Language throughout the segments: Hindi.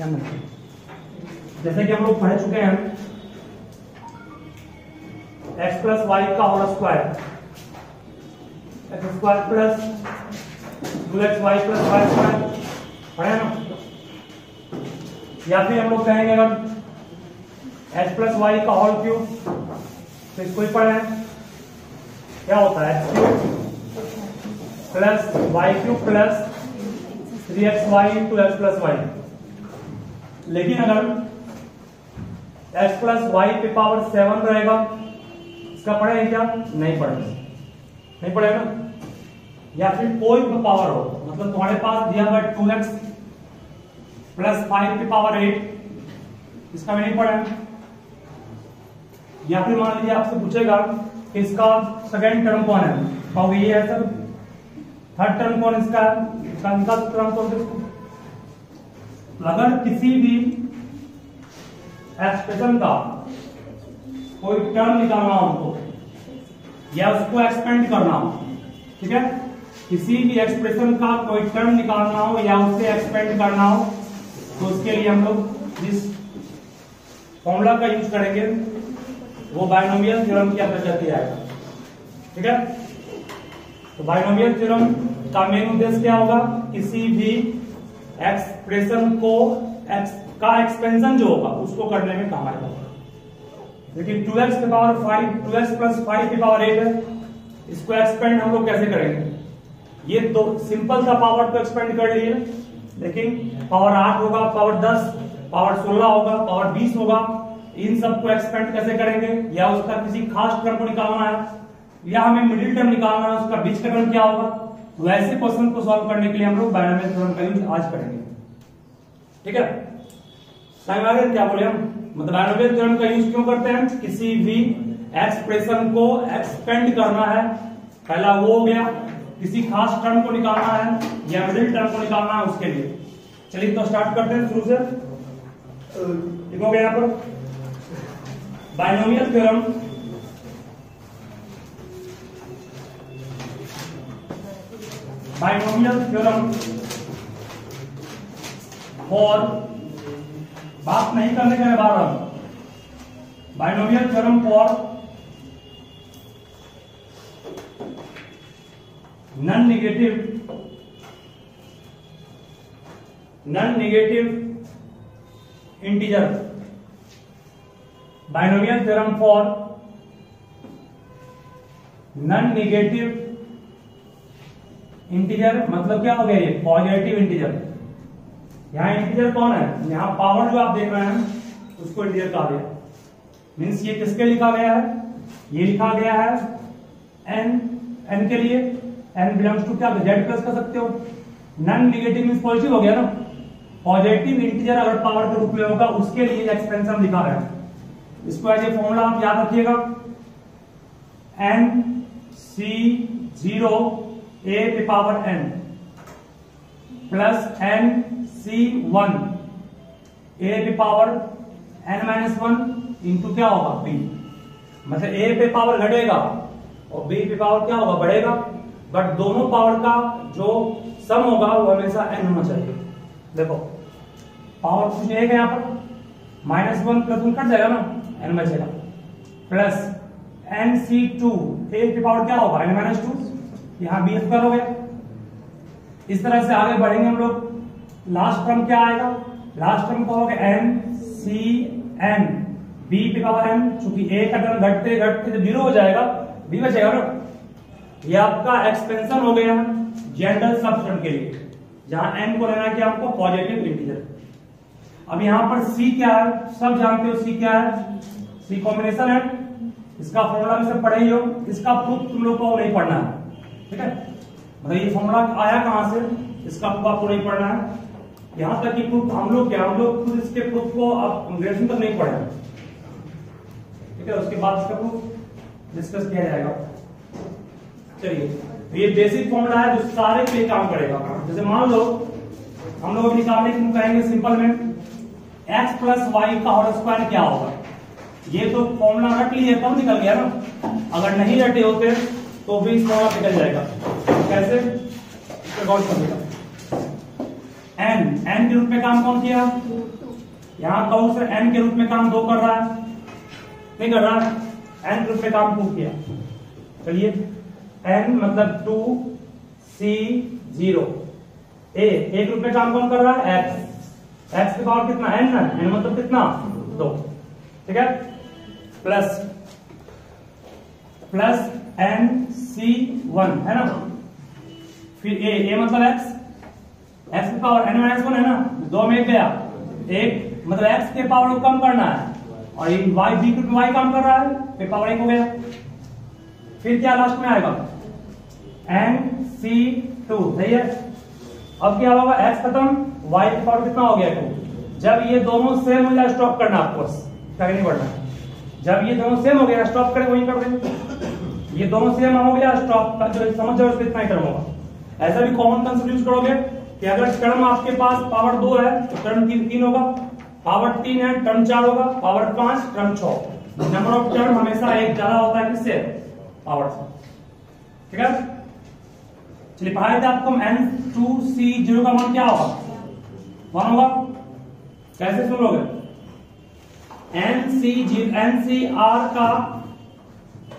जैसे कि हम लोग पढ़ चुके हैं x प्लस वाई का whole square, x square plus 2x y plus y square पढ़े ना। या फिर हम लोग कहेंगे अगर x प्लस वाई का होल क्यूब, तो इसको ही पढ़े क्या होता है, x cube plus y cube plus 3xy into x plus y. लेकिन अगर x प्लस वाई पे पावर 7 रहेगा, इसका पढ़ेंगे क्या, नहीं पढ़ेगा। या फिर कोई भी पावर हो, मतलब तुम्हारे पास दिया हुआ 2x प्लस 5 पे पावर 8, इसका भी नहीं पढ़ेंगे। या फिर मान लीजिए आपसे पूछेगा कि इसका सेकेंड टर्म कौन है, कहोगे ये है सर। थर्ड टर्म कौन इसका है, इसका टर्म कौन है। अगर किसी भी एक्सप्रेशन का कोई टर्म निकालना हो हमको, या उसको एक्सपेंड करना हो, ठीक है, किसी भी एक्सप्रेशन का कोई टर्म निकालना हो या उससे एक्सपेंड करना हो, तो उसके लिए हम लोग जिस फॉर्मूला का यूज करेंगे वो बायनोमियल थ्योरम की अंतर्गत ही आएगा। ठीक है, तो बायनोमियल थ्योरम का मेन उद्देश्य क्या होगा, किसी भी एक्सप्रेशन को का एक्सपेंशन जो होगा उसको करने में काम आएगा। लेकिन 2x के पावर 5, 2x प्लस 5 की पावर 8 है, इसको एक्सपेंड हम लोग कैसे करेंगे। ये तो सिंपल सा पावर तो एक्सपेंड कर लिए, लेकिन पावर 8 होगा, पावर 10, पावर 16 होगा, पावर 20 होगा, इन सबको एक्सपेंड कैसे करेंगे, या उसका किसी खास टर्म को निकालना है, या हमें मिडिल टर्म निकालना है, उसका बीच का टर्म क्या होगा। तो ऐसे क्वेश्चन को सॉल्व करने के लिए हम लोग बायनोमियल थ्योरम का यूज आज करेंगे। ठीक है, टाइम आ गया, क्या बोले हम, मतलब बायनोमियल थ्योरम का यूज क्यों करते हैं, किसी भी एक्सप्रेशन को एक्सपेंड करना है, पहला वो हो गया, किसी खास टर्म को निकालना है या मिडिल टर्म को निकालना है, उसके लिए। चलिए तो स्टार्ट करते हैं शुरू से। लिखोगे यहां पर बायनोमियल थ्योरम फॉर, बात नहीं करने के बाद, binomial theorem for non negative integer. Binomial theorem for non negative integer मतलब क्या हो गया, ये पॉजिटिव इंटीजर। यहां इंटीजर कौन है, यहां पावर जो आप देख रहे हैं उसको इंटीजर कहा गया। मींस ये किसके लिखा गया है, ये लिखा गया है n के लिए, n बिलोंग्स टू क्या, z प्लस कर सकते हो। नॉन नेगेटिव मींस पॉजिटिव हो गया ना, पॉजिटिव इंटीजर अगर पावर के रूप में होगा उसके लिए एक्सपेंशन लिखा है। इसको एज ए फॉर्मूला आप याद रखिएगा, nc0 a पे power n plus nc1 a पे पावर n-1 इंटू क्या होगा b। मतलब a पे पावर घटेगा और b पे पावर क्या होगा, बढ़ेगा, बट दोनों पावर का जो सम होगा वो हमेशा n होना चाहिए। देखो पावर कुछ एक है, यहाँ पर -1 प्लस 1 कट जाएगा ना, n बचेगा, प्लस nc2 a की पावर क्या होगा, n-2, यहाँ b स्क्वायर हो गया। इस तरह से आगे बढ़ेंगे हम लोग, लास्ट टर्म क्या आएगा, लास्ट टर्म क्या होगा, ncn b की पावर n, चूंकि a का टर्म घटते घटते जब 0 हो जाएगा b बचेगा ना। ये आपका एक्सपेंशन हो गया जनरल सब टर्म के लिए, जहां n को लेना है आपको पॉजिटिव इंटीजर। अब यहां पर c क्या है, सब जानते हो c क्या है, c कॉम्बिनेशन है, इसका फॉर्मूला भी सब पढ़े ही हो, इसका प्रूफ तुम लोग को नहीं पढ़ना है। ठीक है, मतलब ये फॉर्मूला आया कहां से, इसका प्रूफ आपको नहीं पढ़ना है। यहां तक कि प्रूफ हम लोग खुद इसके प्रूफ को आप ग्रेजुएशन तक नहीं पढ़े। ठीक है, उसके बाद इसका प्रूफ डिस्कस किया जाएगा। चलिए, तो ये बेसिक फॉर्मूला है जो सारे के लिए काम करेगा। जैसे मान लो हम लोग निकालने के कहेंगे सिंपल में x प्लस वाई का होल स्क्वायर क्या होगा, ये तो फॉर्मूला रट लिए तब निकल गया ना, अगर नहीं रटे होते तो भी फॉर्मूला निकल जाएगा। कैसे, गौर करिएगा, एन के रूप में काम कौन किया? यहाँ कहूं सर एन के रूप में काम 2 कर रहा है, नहीं कर रहा है, एन के रूप में काम 2 किया। चलिए एन मतलब 2 C 0 ए के रूप में काम कौन कर रहा है? एक्स की पावर कितना? एन ना, एन मतलब कितना? 2, ठीक है। प्लस एन सी 1 है ना, फिर ए मतलब एक्स की पावर एन माइनस 1 है ना, 2 में गया 1, मतलब एक्स के पावर को कम करना है, और ये वाई बी के वाई काम कर रहा है, फिर पावर 1 हो गया। फिर क्या लास्ट में आएगा? एन सी 2, सही है। अब क्या होगा? एक्स खत्म, वाई की पावर कितना हो गया? 2। जब ये दोनों सेम हो जाए स्टॉप करना, आपको क्या नहीं पड़ना। जब ये दोनों सेम हो गया स्टॉप करें, वही कर दें। ये दोनों सेम हो गया स्टॉप का, जो समझ जाओ इसका इतना ही टर्म होगा। ऐसा भी कॉमन कंसेप्ट यूज करोगे कि अगर टर्म आपके पास पावर 2 है तो टर्म 3 होगा, पावर 3 है टर्म 4 होगा, power 5 term 6। Number of term हमेशा एक ज्यादा होता है किससे? पावर से, ठीक है। चलिए पढ़ाए थे आपको N2C0 का मान क्या होगा? 1 होगा। कैसे सुन लोगे? NCR का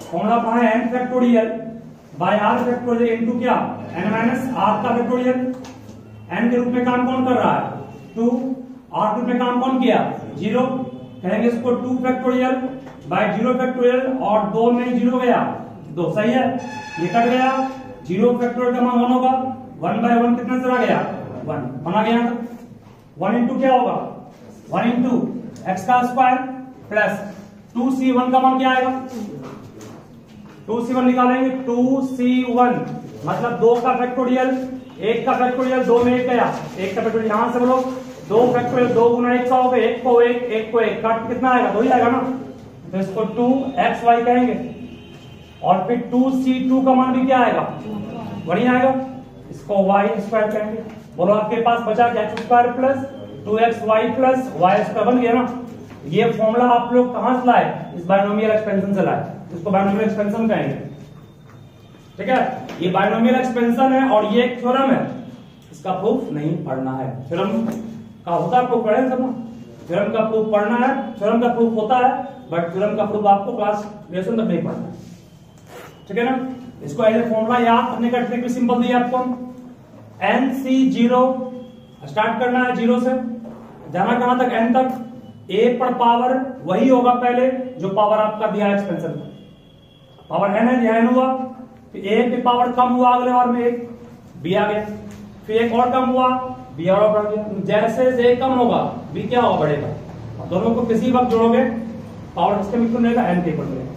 फॉर्मूला पढ़ा है, n factorial by r factorial into क्या? n माइनस r का फैक्टोरियल। n के रूप में काम कौन कर रहा है? 2, r के रूप में काम कौन किया? 0, कहेंगे इसको 2 फैक्टोरियल बाय 0 फैक्टोरियल, और 2 में 0 गया 2, सही है। ये कट गया, 0 फैक्टोरियल का मान 1 होगा, 1 बाय 1 कितना चला गया? 1 बना गया। 1 इंटू क्या होगा? 1 इंटू एक्स का स्क्वायर प्लस 2C1 का मान क्या आएगा? 2C1 निकालेंगे, 2C1 मतलब 2 का फैक्टोरियल, 1 का फैक्टोरियल, 2 में 1 गया, 1 का फैक्टोरियल यहां से बोलो 2 फैक्टोरियल 2 गुना 1 का हो गया, 1 को 1 1 को 1 काट कितना आएगा? 2 ही आएगा ना, तो इसको 2xy कहेंगे। और फिर 2C2 का मान भी क्या आएगा? 1 ही आएगा, इसको y स्क्वायर कहेंगे। बोलो आपके पास बचा x square plus 2xy plus y square बन गया ना। ये फॉर्मूला आप लोग कहां से लाए? इस बायनोमियल एक्सपेंशन से लाए, इसको बायनोमियल एक्सपेंशन कहेंगे, ठीक है। ये बायनोमियल एक्सपेंशन है और ये एक थ्योरम है, इसका प्रूफ नहीं पढ़ना है। थ्योरम का होता है प्रूफ पढ़े सब ना, थ्योरम का प्रूफ पढ़ना है, थ्योरम का प्रूफ होता है, बट थ्योरम का प्रूफ आपको क्लास ग्रेजुएशन तक नहीं पढ़ना है, ठीक है ना। इसको एज ए फॉर्मूला याद करने का ट्रिक भी सिंपल दिया आपको। NC0 स्टार्ट करना है 0 से, जाना कहां तक? n तक। a पर पावर वही होगा पहले जो पावर आपका दिया है एक्सपेंशन में, पावर n है, यह n हुआ, फिर a पे पावर कम हुआ अगले बार में 1 b आ गया, फिर एक और कम हुआ b और बढ़ गया। जैसे a कम होगा b क्या होगा? बढ़ेगा। दोनों को किसी वक्त जोड़ोगे पावर सिस्टम इक्वल रहेगा, n के इक्वल रहेगा।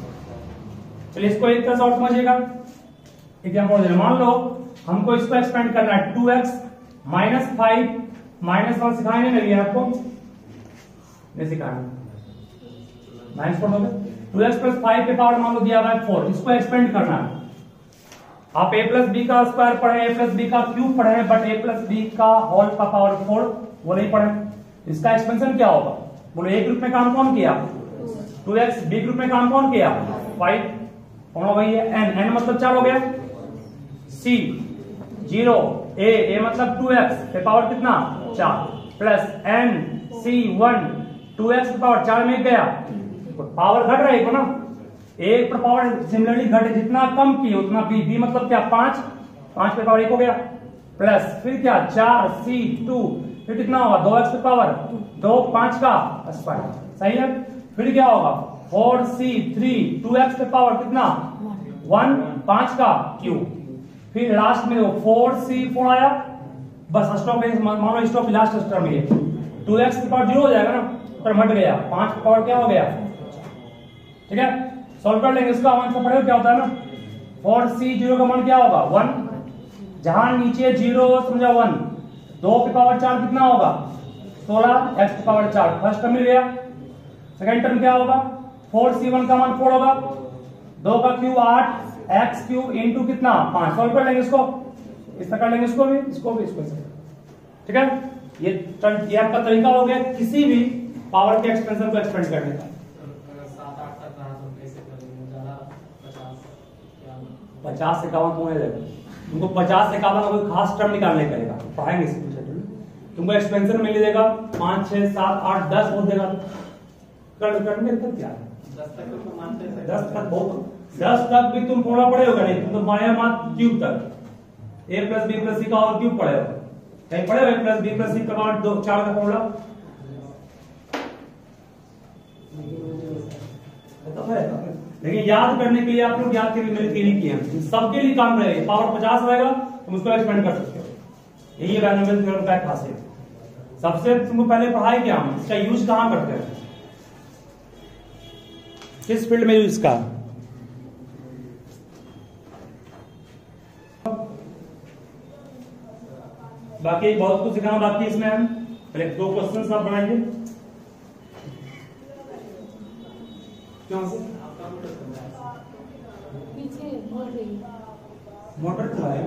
चलिए इसको एक तरह से और समझिएगा, एग्जांपल मान लो हमको इसको एक्सपेंड करना है 2x माइनस 5 माइनस 1 सिखाने में लगी आपको, नहीं सिखाना, माइनस 4 हो गया। 2x प्लस 5 के पावर मान लो दिया हुआ है 4, इसको एक्सपेंड करना है। आप a प्लस बी का स्क्वायर पढ़े, a प्लस बी का क्यूब पढ़े, बट a प्लस बी का होल का पावर 4 वो नहीं पढ़े। इसका एक्सपेंशन क्या होगा? बोलो a के रूप में काम कौन किया? 2x, b के रूप में काम कौन किया? 5, कौन हो गई है? n मतलब 4 हो गया, c 0 a मतलब 2x पे पावर कितना? 4 प्लस n c1 2x पे पावर 4 में गया, पावर घट रही है ना, एक पर पावर सिमिलरली घटे, जितना कम की उतना b मतलब क्या? 5 पे पावर 1 हो गया, प्लस फिर क्या? 4c2 फिर कितना होगा? 2x पे पावर 2 5 का स्क्वायर, सही है। फिर क्या होगा? 4c3 2x पे पावर कितना? 1 5 का क्यूब, फिर लास्ट में 4c4 आया, बस स्टॉप मान लो स्टॉप लास्ट टर्म ये 2x की पावर 0 हो जाएगा ना, पर हट गया 5 पावर क्या हो गया, ठीक है। सॉल्व कर लेंगे इसका, आंसर पढ़े क्या होता है ना, 4c0 का मान क्या होगा? 1, जहां नीचे 0 समझा 1, 2 की पावर 4 कितना होगा? 16, x की पावर 4, फर्स्ट टर्म मिल गया। सेकंड टर्म क्या होगा? 4c1 का मान 4 होगा, 2 का क्यूब 8 x क्यूब इंटू कितना? 5। सॉल्व कर लेंगे इसको, इस तरह कर लेंगे इसको भी, इसको ठीक है। ये आपका तरीका हो गया किसी भी पावर के एक्सपेंशन को एक्सपेंड करने का। 50 से 51 होने लगे, उनको 50 से 51 कोई खास टर्म निकालने करेगा, पढ़ाएंगे इसको। तुमको एक्सपेंशन मिल जाएगा 5 6 7 8 10 हो देगा। करने तक क्या है 10 तक तो मानते हैं 10 तक बहुत 10 तक भी तुम थोड़ा पढ़े होगा नहीं, तुम तो माया मात क्यूब तक a प्लस बी प्लस सी का और क्यूब पढ़े हो, कहीं पढ़े हो a प्लस बी प्लस सी का पावर 2 4 का फॉर्मूला तो है। लेकिन याद करने के लिए आप लोग याद करिए, मैंने तीन किए हैं, सबके लिए काम रहेगा। पावर 50 रहेगा तुम उसको एक्सपेंड कर सकते हो, यही है बायनोमियल थ्योरम का खासियत। सबसे तुमको पहले पढ़ाई क्या हम इसका यूज कहां करते हैं, किस फील्ड में यूज का। बाकी बहुत कुछ सिखाना बाकी इसमें हम पहले 2 क्वेश्चन आप बनाइए। क्यों से पीछे बोल रही मोटर चलाए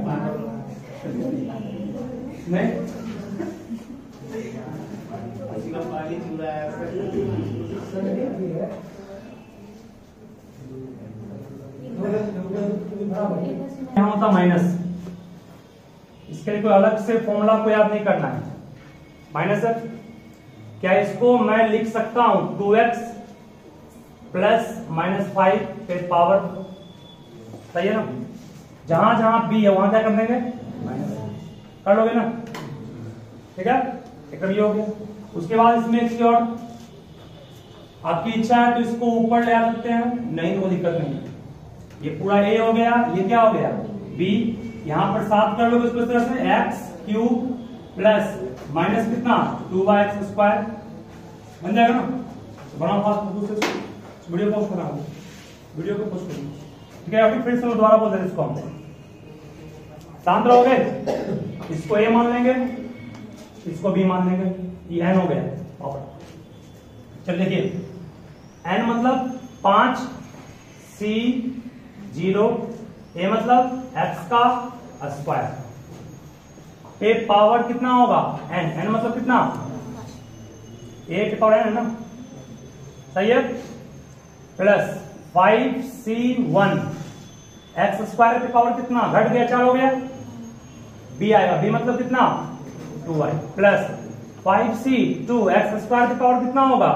नहीं पानी चूड़ा है यहाँ होता माइनस, इसके लिए कोई अलग से फॉर्मूला को याद नहीं करना है। माइनस है क्या, इसको मैं लिख सकता हूं 2x प्लस -5 पे पावर, सही है ना। जहां जहां b है वहां क्या कर देंगे कर लोगे ना, ठीक है एकदम ये हो गया। उसके बाद इसमें एक और आपकी इच्छा है तो इसको ऊपर ले आ सकते हैं, नहीं तो कोई दिक्कत नहीं है। ये पूरा a हो गया, ये क्या हो गया b, यहां पर 7 कर लोगे इसको इस तरह से x क्यूब प्लस माइनस कितना 2x स्क्वायर बन जाएगा ना। तो बनाओ फास्ट वीडियो पोस्ट करा, वीडियो को पोस्ट करो, ठीक है। अभी फिर से दोबारा बोल दे इसको हम शांत रहोगे, इसको a मान लेंगे, इसको b मान लेंगे, ये n हो गया पावर। चल देखिए n मतलब 5 c 0 a मतलब x का स्क्वायर पे पावर कितना होगा n, n मतलब कितना a पे पावर n है ना, सही है। प्लस 5c1 x स्क्वायर पे पावर कितना घट गया 4 हो गया, b आएगा, b मतलब कितना 2y plus 5c2 x square पे पावर कितना होगा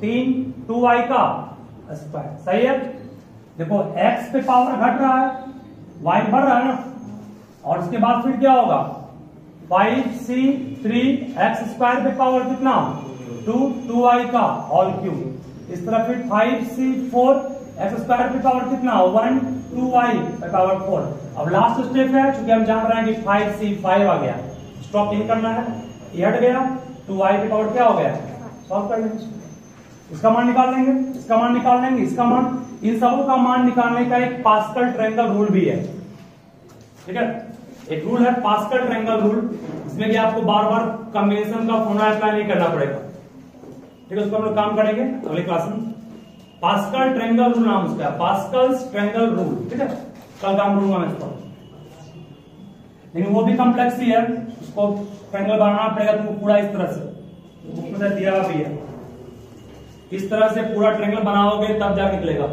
3 2y का स्क्वायर, सही है। देखो x पे पावर घट रहा है y बढ़ रहा है ना, और उसके बाद फिर क्या होगा 5c3 x स्क्वायर पे पावर कितना 2 2y का होल क्यूब, इस तरह फिर 5c4 x स्क्वायर पे पावर कितना 1 2y पे पावर 4। अब लास्ट स्टेप है, क्योंकि हम जान रहे हैं कि 5c5 आ गया, स्टॉप नहीं करना है, ये हट गया 2y पे पावर क्या हो गया, सॉल्व कर लेंगे, इसका मान निकाल लेंगे, इसका मान निकाल लेंगे, इसका मान, इन सबों का मान निकालने का एक पास्कल ट्रायंगल रूल भी है, ठीक है। एक रूल है पास्कल ट्रायंगल रूल, इसमें कि आपको बार बार कॉम्बिनेशन का फॉर्मूला अप्लाई नहीं करना पड़ेगा, ठीक है। उसको हम लोग काम करेंगे अगले क्लास में। पास्कल ट्रायंगल रूल नाम उसका, पास्कल्स ट्रायंगल रूल, ठीक है, कल काम करूंगा मैं इसको। लेकिन वो भी कॉम्प्लेक्स ही है, उसको ट्रायंगल बनाना पड़ेगा तुमको पूरा इस तरह से, बुक में दिया हुआ भी है, इस तरह से पूरा ट्रायंगल बनाओगे तब जाके निकलेगा।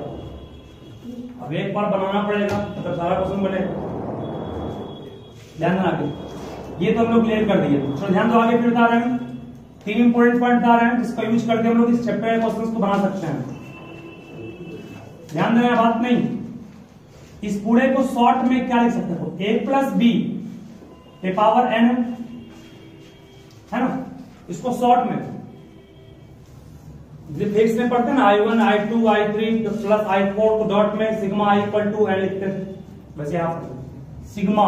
अब एक बार बनाना पड़ेगा तब सारा क्वेश्चन बनेगा, ध्यान देना। ये तो हम लोग क्लियर कर दिए, तो ध्यान दो आगे फिर बता रहे हैं 3 इंपोर्टेंट पॉइंट आ रहे हैं जिसका यूज करके हम लोग इस चैप्टर के क्वेश्चंस को बना सकते हैं। ध्यान देना बात नहीं, इस पूरे को शॉर्ट में क्या लिख सकते हो, a प्लस बी पे पावर n है ना, इसको शॉर्ट में फिक्स में पढ़ते हैं ना I1 I2 I3 plus I4 co dot में सिग्मा इक्वल टू n लिखते हैं, बस यहां पर सिग्मा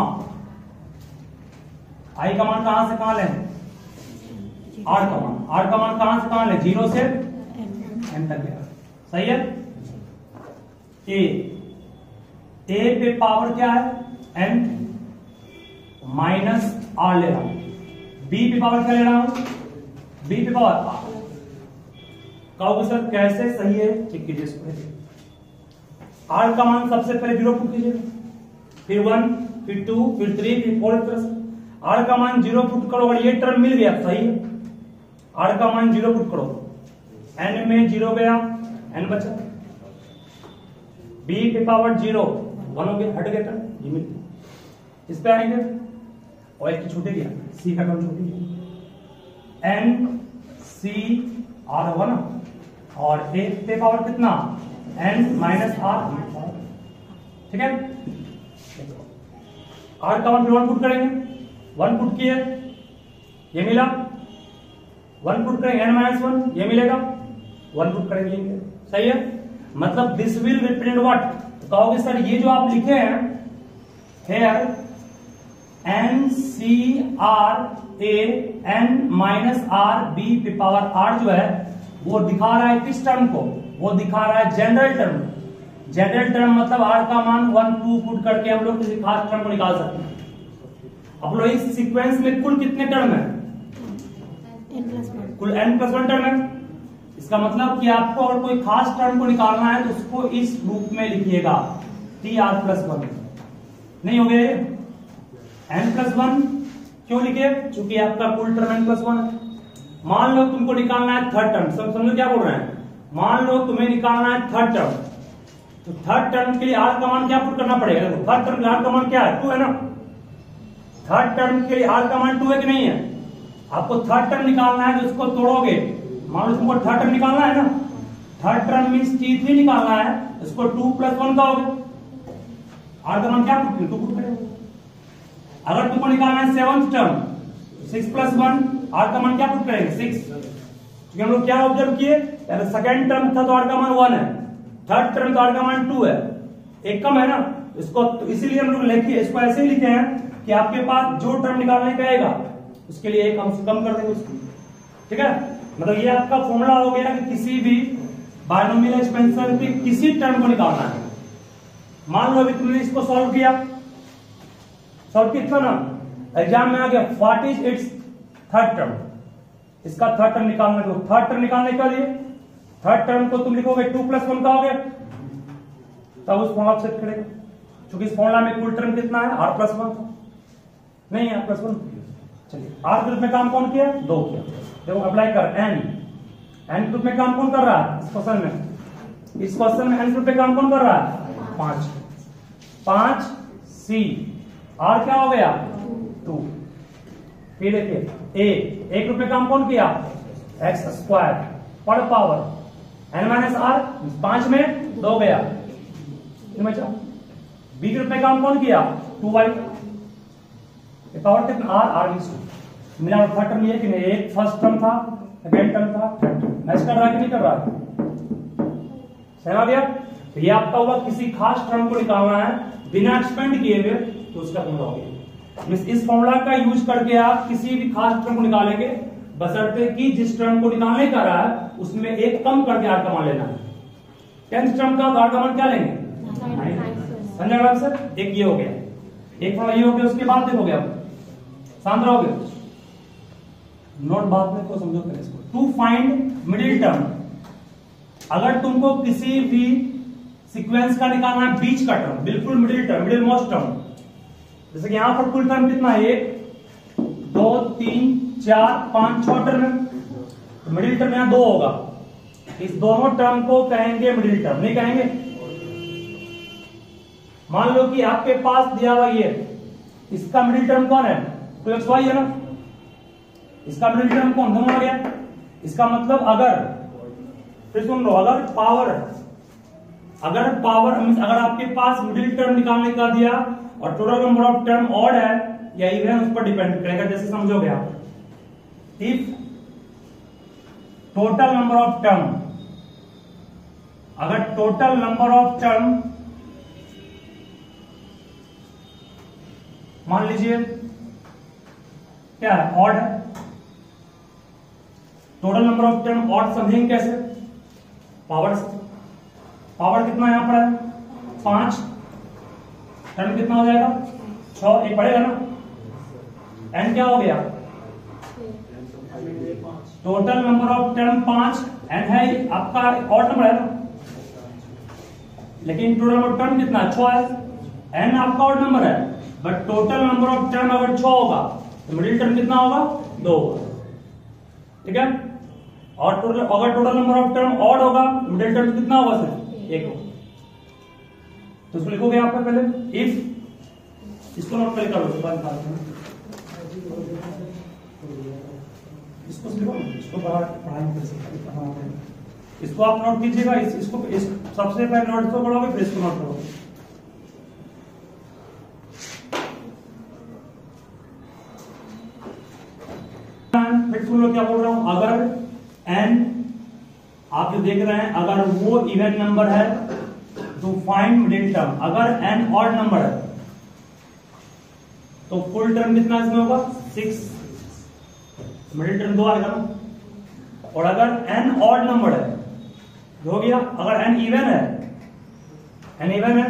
I का मान कहां से कहां लें, R का मान, R का मान कहां से कहां लें 0 से n तक गया, सही है। A पे पावर क्या है n माइनस R ले रहा हूं, B पे पावर क्या ले रहा हूं, B पे पावर R। कहोगे सर कैसे, सही है, चेक कीजिए इसको। R का मान सबसे पहले 0 पुट कीजिए, फिर 1 फिर 2 फिर 3 फिर 4 इस तरह से। R का मान 0 पुट करो, अगर ये टर्म मिल गया सही है, R का मान 0 पुट करो, n में 0 गया n बचा, B पे पावर 0 1 हो गया, हट गया टर्म, ये मिल, इस पे आएंगे और एक छूटे गया, C का टर्म छूट गया, एन सी आर होगा ना, और ए पे पावर कितना एन माइनस आर, ठीक है। आर का वन 1 पुट करेंगे, 1 पुट किए ये मिला, 1 पुट करेंगे एन माइनस 1 ये मिलेगा, 1 पुट करेंगे ये मिलेगा, सही है। मतलब दिस विल रिप्रेजेंट व्हाट, कहोगे सर ये जो आप लिखे हैं hair N C R A N minus R B पे पावर आर जो है वो दिखा रहा है किस टर्म को, वो दिखा रहा है जनरल टर्म। जनरल टर्म मतलब आर का मान 1 2 पुट करके हम लोग किसी खास टर्म को निकाल सकते हैं। अब लोग इस सीक्वेंस में कुल कितने टर्म है, कुल n+1 टर्म है। इसका मतलब कि आपको अगर कोई खास टर्म को निकालना है तो उसको इस रूप में लिखिएगा tr+1, नहीं हो गया n+1 क्यों लिखे, क्योंकि आपका कुल टर्म n+1 है। मान लो तुमको निकालना है थर्ड टर्म, समझो क्या बोल रहे हैं, मान लो तुम्हें निकालना है थर्ड टर्म, तो थर्ड टर्म के लिए आर का मान क्या पुट करना पड़ेगा, देखो थर्ड टर्म के आर का मान क्या है 2 है ना, थर्ड टर्म के लिए आर का मान 2 है कि नहीं है। आपको थर्ड टर्म निकालना है तो उसको तोड़ोगे, मान लो तुमको थर्ड टर्म निकालना है ना, थर्ड टर्म मींस t3 निकालना है, इसको 2+1 का होगा, आर का मान क्या पुट करेंगे 2 पुट करेंगे। अगर तुमको निकालना है सेवंथ टर्म 6+1, आर का मान क्या पुट करेंगे 6, क्योंकि हम लोग क्या ऑब्जर्व किए, सेकंड टर्म था तो आर का मान 1 है, थर्ड टर्म तो आर का मान 2 है, एक कम है ना, इसको तो इसीलिए हम लोग लिखे, इसको ऐसे ही लिखे हैं कि आपके पास जो टर्म निकालने का आएगा उसके लिए एक कम कर देंगे उसको, ठीक है। मतलब ये आपका फॉर्मूला हो गया कि किसी भी बायनोमियल एक्सपेंशन के किसी टर्म को निकालना है। मान लो अभी तुमने इसको सॉल्व किया, सॉल्व किया ना, एग्जाम में आ गया what is it's third term, इसका थर्ड टर्म निकालना है। थर्ड टर्म निकालने के लिए थर्ड टर्म को तुम लिखोगे 2+1 का हो गया, तब उस फॉर्मूला सेट करेगा, क्योंकि इस फॉर्मूला में कुल टर्म कितना है r+1 नहीं है r+1। चलिए आर के रूप में काम कौन किया 2 किया, देखो अप्लाई कर एन के रूप में काम कौन कर रहा है इस क्वेश्चन में, इस क्वेश्चन में एन के रूप में काम कौन कर रहा है 5 सी, आर क्या हो गया 2, फिर देखिए ए एक रूप में काम कौन किया x² पर पावर n माइनस आर, 5 में 2 गया, बी के रूप में काम कौन किया 2y, पावर कितना आर मिला, थर्ड टर्म ये कि नहीं, एक फर्स्ट टर्म था, सेकंड टर्म था, थर्ड टर्म मैच कर रहा है कि नहीं कर रहा है, समझ गया। तो ये आपका हुआ किसी खास टर्म को निकालना है बिना एक्सपेंड किए हुए, तो उसका फॉर्मूला हो गया। इस फॉर्मूला का यूज करके आप किसी भी खास टर्म को निकालेंगे, बशर्ते कि जिस टर्म को निकालने का रहा है उसमें एक कम करके आर का मान लेना है। 10th टर्म का आर का मान क्या लेंगे, समझ सर, एक ये हो गया, एक फॉर्मूला ये हो गया, उसके बाद देखोगे आप शांत रहोगे, नोट बात में को समझो पहले इसको। टू फाइंड मिडिल टर्म, अगर तुमको किसी भी सीक्वेंस का निकालना है बीच का टर्म, बिल्कुल middle term, middle most term, जैसे कि यहां पर कुल टर्म कितना है 1 2 3 4 5 6 टर्म है, तो मिडिल टर्म यहां 2 होगा, इस दोनों टर्म को कहेंगे मिडिल टर्म, नहीं कहेंगे। मान लो कि आपके पास दिया हुआ ये, इसका मिडिल टर्म कौन है 2xy है ना, इसका मिडिल टर्म कौन दोनों आ गया, इसका मतलब अगर फिर सुन लो, अगर पावर अगर आपके पास मिडिल टर्म निकालने का दिया और total number of term odd है या इवन, उस पर डिपेंड करेगा, जैसे समझोगे आप, if total number of term, अगर टोटल नंबर ऑफ टर्म मान लीजिए क्या है ऑड है, total number of term odd समझेंगे कैसे, पावर से, पावर कितना यहां पर है 5, टर्म कितना हो जाएगा 6, एक पड़ेगा ना, एन क्या हो गया, total number of term 5, n है आपका ऑड नंबर है ना, लेकिन टोटल नंबर ऑफ टर्म कितना 6 है, एन आपका ऑड नंबर है, but total number of term अगर 6 होगा तो मिडिल टर्म कितना होगा 2 होगा, ठीक है। और टोटल अगर total number of term odd होगा मिडिल टर्म कितना होगा सिर्फ 1 होगा, तो इसको लिखोगे आप पहले इफ, इसको नोट पहले कर लो, इसको लिखो, इसको पढ़ाई कर सकते हैं। इसको आप नोट कीजिएगा, इसको सबसे पहले नोट को पढ़ोगे फिर इसको नोट करोगे। फिर सुन लो क्या बोल रहा हूं। अगर n आप जो देख रहे हैं, अगर वो इवन नंबर है तो फाइंड मिडिल टर्म। अगर n ऑड नंबर है तो फुल टर्म कितना इसमें होगा 6, मिडिल टर्म 2 आएगा ना। और अगर n ऑड नंबर है हो गया। अगर n इवन है, n इवन है,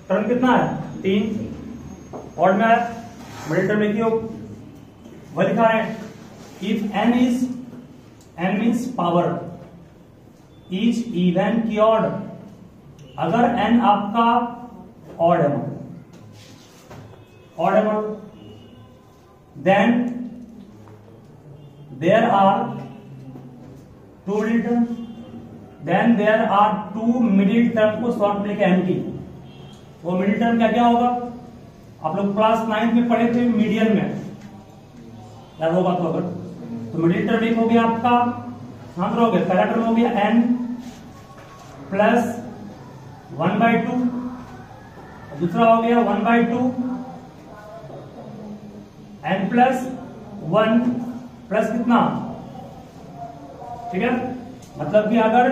टर्म कितना है 3, ऑड में है, मिडिल टर्म लिखियो वह लिखा है। If n means power, each even की ऑड। अगर n आपका ऑड है, ऑड है, then there are 2 middle term, then there are 2 middle term को शॉर्ट में लेके n की। वो मिडिल टर्म क्या क्या होगा, आप लोग क्लास 9 में पढ़े थे मीडियन में, याद होगा तो। अगर तो मिडिल टर्म एक हो गया आपका, हाँ रहोगे, पहला टर्म हो गया n प्लस 1/2, दूसरा हो गया 1/2 n प्लस 1 प्लस कितना, ठीक है। मतलब कि अगर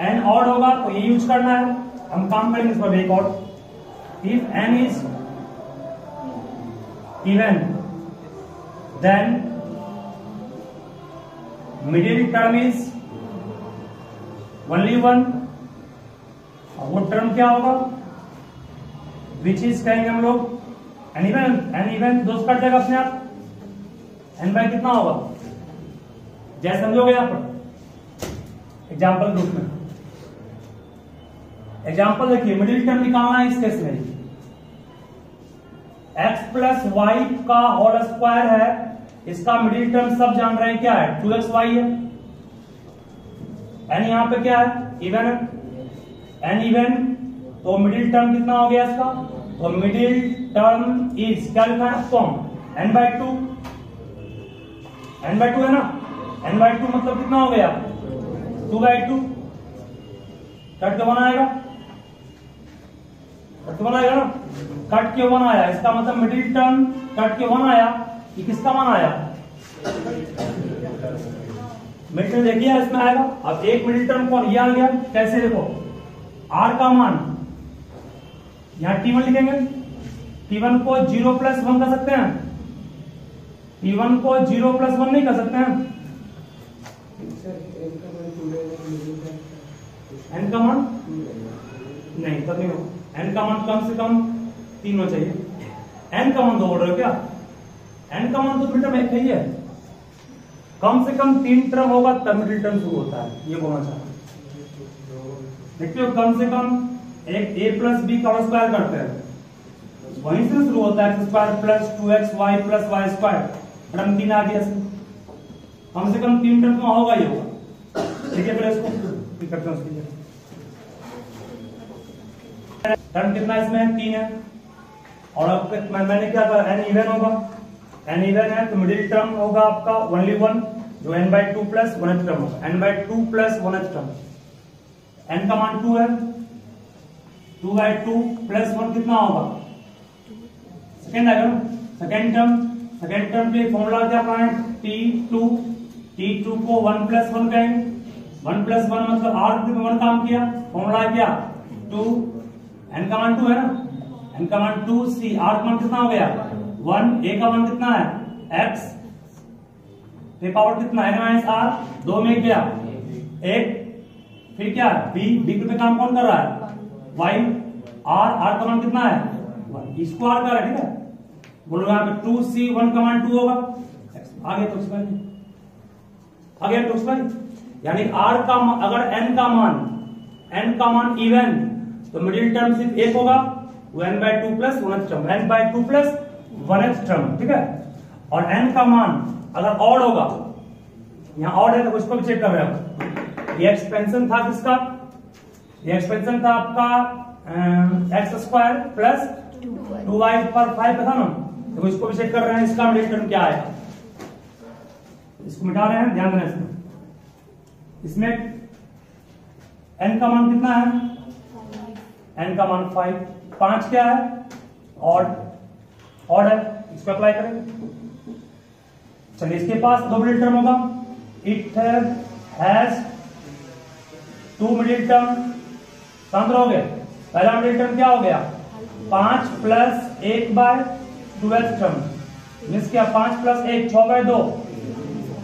n ऑड होगा तो ये यूज करना है, हम काम करेंगे इस पर एक और। If n is even then middle term is only 1। वो टर्म क्या होगा, विच इज कहेंगे हम लोग एन इवन, दोस्त कट जाएगा अपने आप, एन बाय कितना होगा, जैसे समझोगे यहाँ पर एग्जाम्पल ग्रुप में। एग्जाम्पल देखिए, मिडिल टर्म निकालना है इस केस में, x प्लस वाई का होल स्क्वायर है, इसका मिडिल टर्म सब जान रहे हैं क्या है, 2xy है। n यहां पे क्या है, इवन है, n इवन, तो मिडिल टर्म कितना हो गया इसका, तो मिडिल टर्म इज क्या लिखा है फॉर्म n/2, n/2 है ना, n/2 मतलब कितना हो गया 2/2, कट के 1 आएगा, कट के 1 आएगा ना, कट के 1 आया, इसका मतलब मिडिल टर्म कट के 1 आया, ये किसका मान आया, मिडिल टर्म देखिए इसमें आएगा। अब एक मिडिल टर्म कौन, ये आ गया, कैसे देखो, r का मान यहां t1 लिखेंगे, t1 को 0 + 1 कर सकते हैं, t1 को 0 + 1 नहीं कर सकते हैं, n का मान नहीं, तब नहीं हो, n का मान कम से कम 3 होना चाहिए, n का मान 2 बोल रहे हो क्या, n का मान तो मिडिल टर्म एक ही है, कम से कम 3 टर्म होगा तब मिडिल टर्म शुरू होता है, ये बोलना चाहता हूं। देखते हो, कम से कम एक a + b का स्क्वायर करते हैं, वहीं से शुरू होता है, x² + 2xy + y², टर्म 3 आ गया, कम से कम 3 टर्म तो होगा ही होगा, ठीक है। फिर इसको करते हैं, उसके लिए टर्म कितना इसमें 3 है, और अब मैंने क्या कहा, n इवन होगा, n इवन है तो मिडिल टर्म होगा आपका ओनली 1, जो n/2 + 1th टर्म होगा, n/2 + 1th टर्म, n का मान 2 है, 2/2 + 1 कितना होगा, सेकेंड आएगा ना, सेकेंड टर्म के फॉर्मूला क्या पाए, t2 को 1 + 1 कहेंगे, 1 + 1 मतलब r में 1 काम किया, फॉर्मूला क्या 2, n का मान 2 है ना, n का मान 2, c, r का मान कितना हो गया 1, a का मान कितना है x, पे पावर कितना n - r, 2 में क्या 1, फिर क्या b पे काम कौन कर रहा है y, r का मान कितना है 1, इसको r कर रहा है, ठीक है। बोलो यहाँ पे 2c, 1 का मान 2 होगा, आगे तो यानी r का अगर n का मान इवन तो मिडिल टर्म सिर्फ एक होगा, वो n/2 + 1th term, n/2 + 1th term, ठीक है। और n का मान अगर ऑड होगा, यहाँ ऑड है तो उसको भी चेक कर रहे हो, ये एक्सपेंशन था किसका, ये एक्सपेंशन था आपका x² + 2y/5 था ना, तो इसको भी चेक कर रहे हैं, इसका मिडिल टर्म क्या आएगा, इसको मिटा रहे हैं, ध्यान देना इसमें n का मान कितना है? n का मान 5। 5 क्या है? ऑड है, इसको अप्लाई करेंगे। चलिए इसके पास दो मिडिल टर्म होगा, इट हैज 2 मिडिल टर्म। शांत रहोगे। पहला मिडिल टर्म क्या हो गया? 5 प्लस 1 बाय 12 टर्म, मीन्स क्या? 5 प्लस 1 6 बाय 2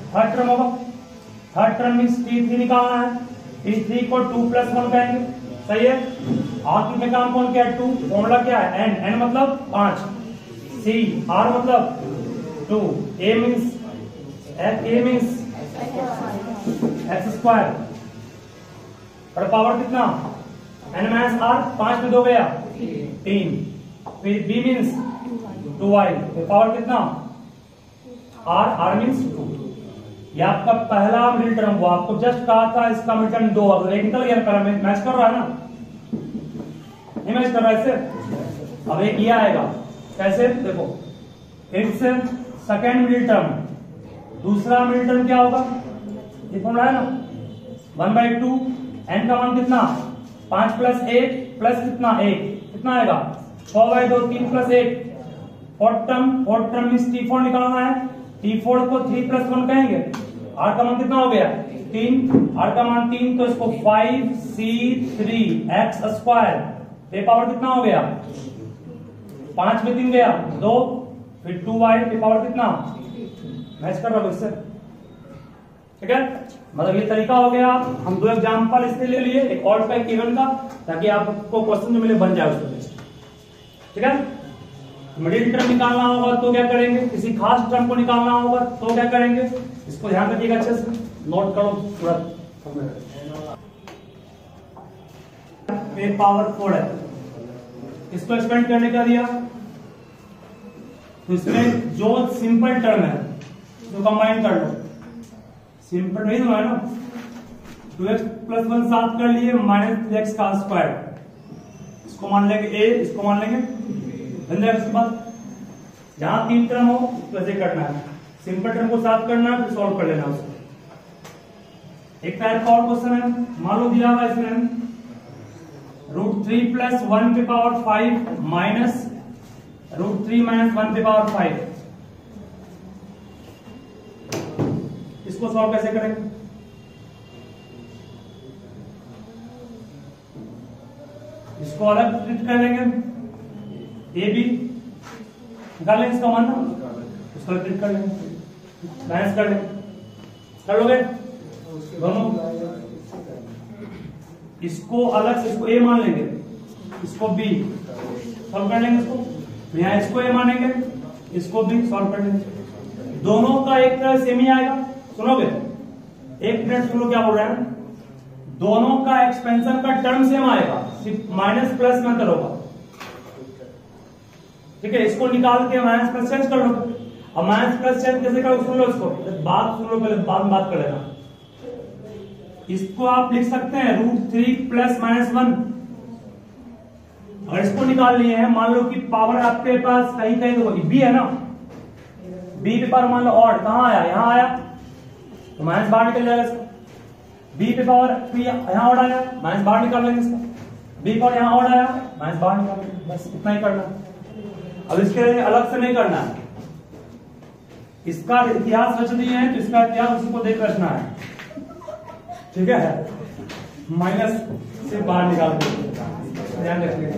थर्ड टर्म होगा। थर्ड टर्म मीन्स T3 निकालना है। T3 को 2 प्लस 1 कहेंगे, सही है। आखिर में काम कौन किया? 2। फॉर्मूला क्या है? n मतलब 5, C R मतलब 2, A मीन्स x स्क्वायर और पावर कितना? n माइनस r, 5 में 2 गया 3, फिर b मीन्स 2y, फिर पावर कितना? r means 2। ये आपका पहला मिडिल टर्म हुआ। आपको जस्ट कहा था इसका मिडिल टर्म 2, अब एक निकल गया। पहला मैच कर रहा है ना? नहीं मैच कर रहा है इससे। अब एक ये आएगा, कैसे? देखो, इट्स सेकेंड मिडिल टर्म। दूसरा मिडिल टर्म क्या होगा? ये फॉर्मूला है ना, 1/2। n का मान कितना? 5 प्लस 1 प्लस कितना? 1, कितना आएगा? 6/2, 3 plus 1। Fourth term means T4 निकालना है। T4 को 3 प्लस 1 कहेंगे। R का मान कितना हो गया? 3। R का मान 3, तो इसको 5C3 x स्क्वायर, ये पावर कितना हो गया? 5 में 3 गया 2, फिर 2y, ये पावर कितना? मैच कर रहा हूं इससे, ठीक है। मतलब ये तरीका हो गया। हम 2 एग्जाम्पल इससे ले लिए, एक ऑड का एक इवन का, ताकि आपको क्वेश्चन जो मिले बन जाए उसको, ठीक है। मिडिल टर्म निकालना होगा तो क्या करेंगे? किसी खास टर्म को निकालना होगा तो क्या करेंगे? इसको ध्यान रखिएगा, अच्छे से नोट करो तुरंत। पे पावर 4 है, इसको एक्सपेंड करने का दिया, तो इसमें जो सिंपल टर्म है तो कंबाइन कर लो। सिंपल नहीं है ना, 2x प्लस 1 साथ कर लिए, माइनस 3x का स्क्वायर, इसको मान लेंगे a, इसको मान लेंगे बन जाएगा। उसके बाद जहां 3 टर्म हो तो ऐसे करना है, सिंपल टर्म को साथ करना है, फिर सॉल्व कर लेना उसको। एक टाइप का और क्वेश्चन है, मान लो दिया हुआ इसमें √3 प्लस 1 पे पावर 5 माइनस √3 माइनस 1 पे पावर 5, इसको सॉल्व कैसे करेंगे? इसको अलग ट्रीट कर लेंगे, ए बी निकाल लेंगे इसका मान ना, इसको अलग ट्रीट कर लेंगे, माइनस कर लेंगे, कर लोगे दोनों। इसको अलग से, इसको ए मान लेंगे, इसको बी सॉल्व कर लेंगे, इसको यहाँ इसको ए मानेंगे, इसको बी सॉल्व कर लेंगे। दोनों का एक तरह सेम ही आएगा। सुनोगे? एक मिनट सुनो क्या बोल रहे हैं। दोनों का एक्सपेंशन का टर्म सेम आएगा, सिर्फ माइनस प्लस में अंतर होगा, ठीक है। इसको निकाल के माइनस प्लस चेंज कर लो। अब माइनस प्लस चेंज कैसे करो? सुन लो इसको, बात सुन लो पहले, बाद में बात कर लेना। इसको आप लिख सकते हैं √3 प्लस -1। अगर इसको निकाल लिए हैं, मान लो कि पावर आपके पास कहीं कहीं तो बी है ना, बी पे पावर मान लो ऑड, कहां आया? यहां आया, तो माइनस बाहर निकल जाएगा इसका। बी पे पावर यहां ऑड आया, माइनस बाहर निकाल लेंगे इसका। बी पावर यहां ऑड आया, माइनस बाहर निकाल लेंगे, बस इतना ही करना। अब इसके लिए अलग से नहीं करना है, इसका इतिहास रच दिए हैं तो इसका इतिहास उसी को देख रचना है, ठीक है। माइनस से बाहर निकाल दो, ध्यान रखिए।